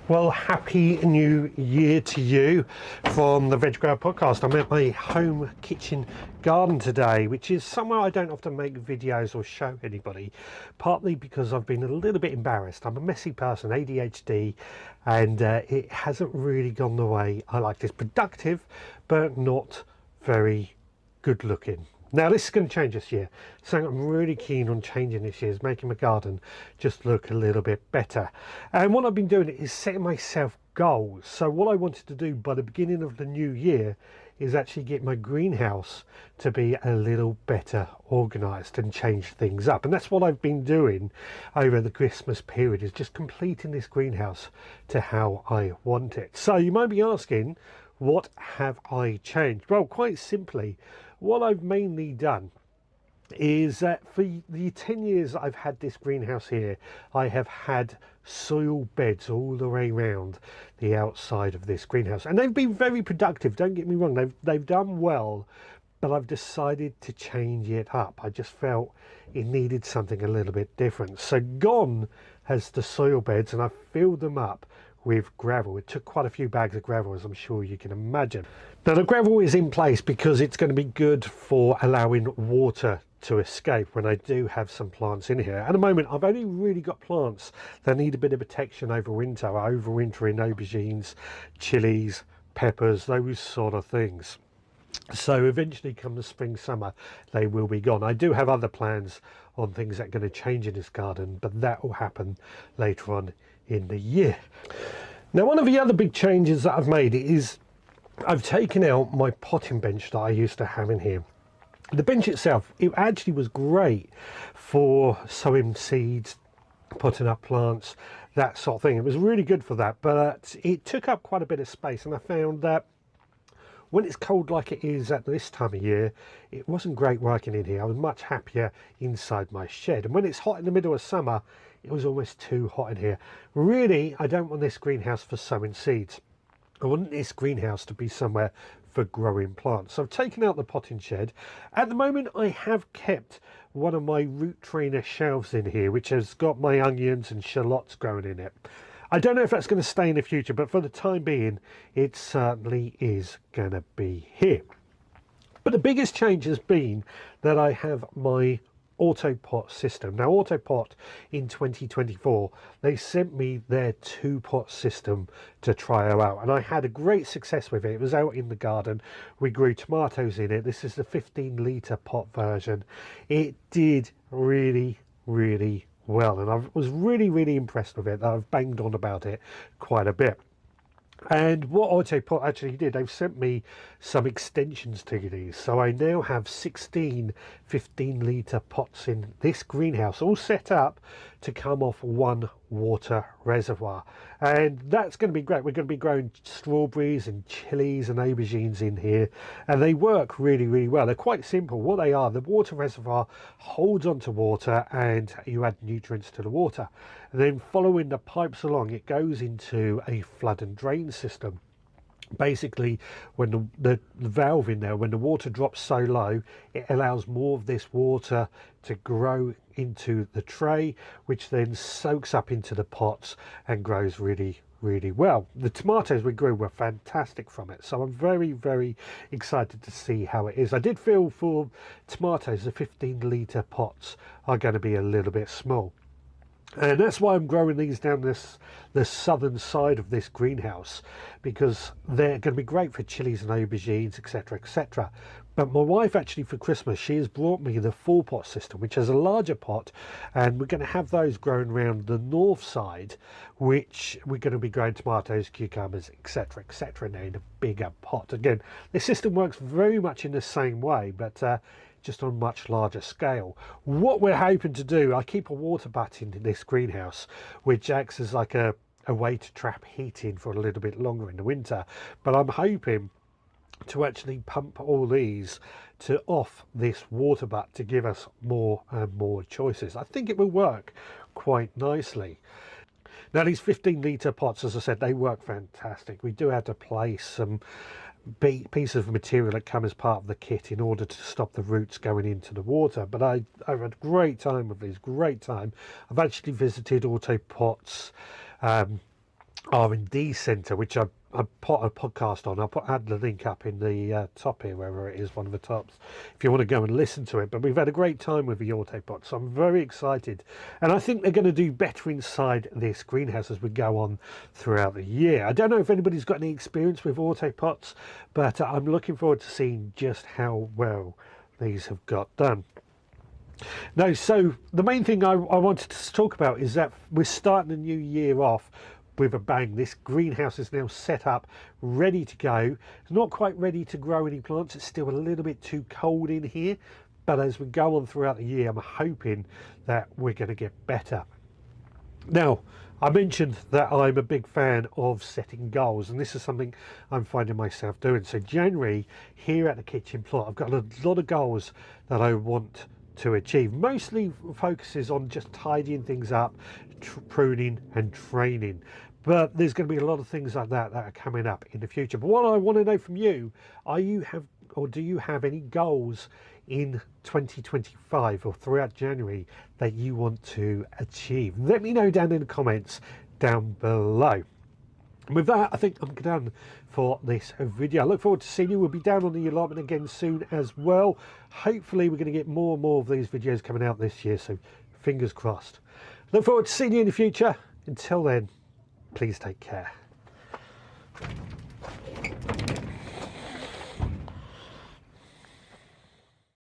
Well, happy new year to you from the Veg Grower Podcast. I'm at my home kitchen garden today, which is somewhere I don't often make videos or show anybody, partly because I've been a little bit embarrassed. I'm a messy person, ADHD, and it hasn't really gone the way I like. It's productive, but not very good looking. Now this is going to change this year, so I'm really keen on changing this year, is making my garden just look a little bit better. And what I've been doing is setting myself goals. So what I wanted to do by the beginning of the new year is actually get my greenhouse to be a little better organised and change things up. And that's what I've been doing over the Christmas period, is just completing this greenhouse to how I want it. So you might be asking, what have I changed? Well, quite simply, what I've mainly done is that for the 10 years that I've had this greenhouse here, I have had soil beds all the way around the outside of this greenhouse, and they've been very productive, don't get me wrong, they've done well, but I've decided to change it up. I just felt it needed something a little bit different. So gone has the soil beds, and I've filled them up with gravel. It took quite a few bags of gravel, as I'm sure you can imagine. Now the gravel is in place because it's going to be good for allowing water to escape when I do have some plants in here. At the moment I've only really got plants that need a bit of protection over winter, overwintering aubergines, chilies, peppers, those sort of things. So eventually come the spring, summer, they will be gone. I do have other plans on things that are going to change in this garden, but that will happen later on in the year. Now one of the other big changes that I've made is I've taken out my potting bench that I used to have in here. The bench itself, it actually was great for sowing seeds, putting up plants, that sort of thing. It was really good for that, but it took up quite a bit of space, and I found that when it's cold like it is at this time of year, it wasn't great working in here. I was much happier inside my shed. And when it's hot in the middle of summer, it was almost too hot in here. Really, I don't want this greenhouse for sowing seeds. I want this greenhouse to be somewhere for growing plants. So I've taken out the potting shed. At the moment, I have kept one of my root trainer shelves in here, which has got my onions and shallots growing in it. I don't know if that's going to stay in the future, but for the time being, it certainly is going to be here. But the biggest change has been that I have my Autopot system. Now Autopot in 2024, they sent me their 2-pot system to try out, and I had a great success with it. It was out in the garden, we grew tomatoes in it. This is the 15-litre pot version. It did really well, and I was really impressed with it. I've banged on about it quite a bit. And what Autopot actually did, they've sent me some extensions to these. So I now have 16 15-litre pots in this greenhouse, all set up to come off one water reservoir. And that's going to be great. We're going to be growing strawberries and chilies and aubergines in here. And they work really well. They're quite simple. What they are, the water reservoir holds onto water and you add nutrients to the water. And then following the pipes along, it goes into a flood and drain system. Basically, when the valve in there, when the water drops so low, it allows more of this water to grow into the tray, which then soaks up into the pots and grows really well. The tomatoes we grew were fantastic from it, so I'm very excited to see how it is. I did feel for tomatoes the 15-litre pots are going to be a little bit small. And that's why I'm growing these down the southern side of this greenhouse, because they're going to be great for chilies and aubergines, etc. But my wife actually, for Christmas, she has brought me the 4-pot system, which has a larger pot, and we're going to have those growing around the north side, which we're going to be growing tomatoes, cucumbers, etc in a bigger pot. Again, the system works very much in the same way, but just on a much larger scale. What we're hoping to do, I keep a water butt in this greenhouse, which acts as like a way to trap heat in for a little bit longer in the winter. But I'm hoping to actually pump all these to off this water butt to give us more and more choices. I think it will work quite nicely. Now these 15-litre pots, as I said, they work fantastic. We do have to place some pieces of material that come as part of the kit in order to stop the roots going into the water, but I've had a great time with these, great time. I've actually visited Autopots R&D Centre, which I put a podcast on. Add the link up in the top here, wherever it is, one of the tops, if you want to go and listen to it. But we've had a great time with the Autopots, so I'm very excited. And I think they're going to do better inside this greenhouse as we go on throughout the year. I don't know if anybody's got any experience with Autopots, but I'm looking forward to seeing just how well these have got done. No, so the main thing I wanted to talk about is that we're starting the new year off with a bang. This greenhouse is now set up, ready to go. It's not quite ready to grow any plants. It's still a little bit too cold in here. But as we go on throughout the year, I'm hoping that we're going to get better. Now, I mentioned that I'm a big fan of setting goals, and this is something I'm finding myself doing. So January, here at the kitchen plot, I've got a lot of goals that I want to achieve. Mostly focuses on just tidying things up, pruning and training. But there's going to be a lot of things like that are coming up in the future. But what I want to know from you, do you have any goals in 2025 or throughout January that you want to achieve? Let me know down in the comments down below. With that, I think I'm done for this video. I look forward to seeing you. We'll be down on the allotment again soon as well. Hopefully we're going to get more and more of these videos coming out this year, so fingers crossed. Look forward to seeing you in the future. Until then, please take care.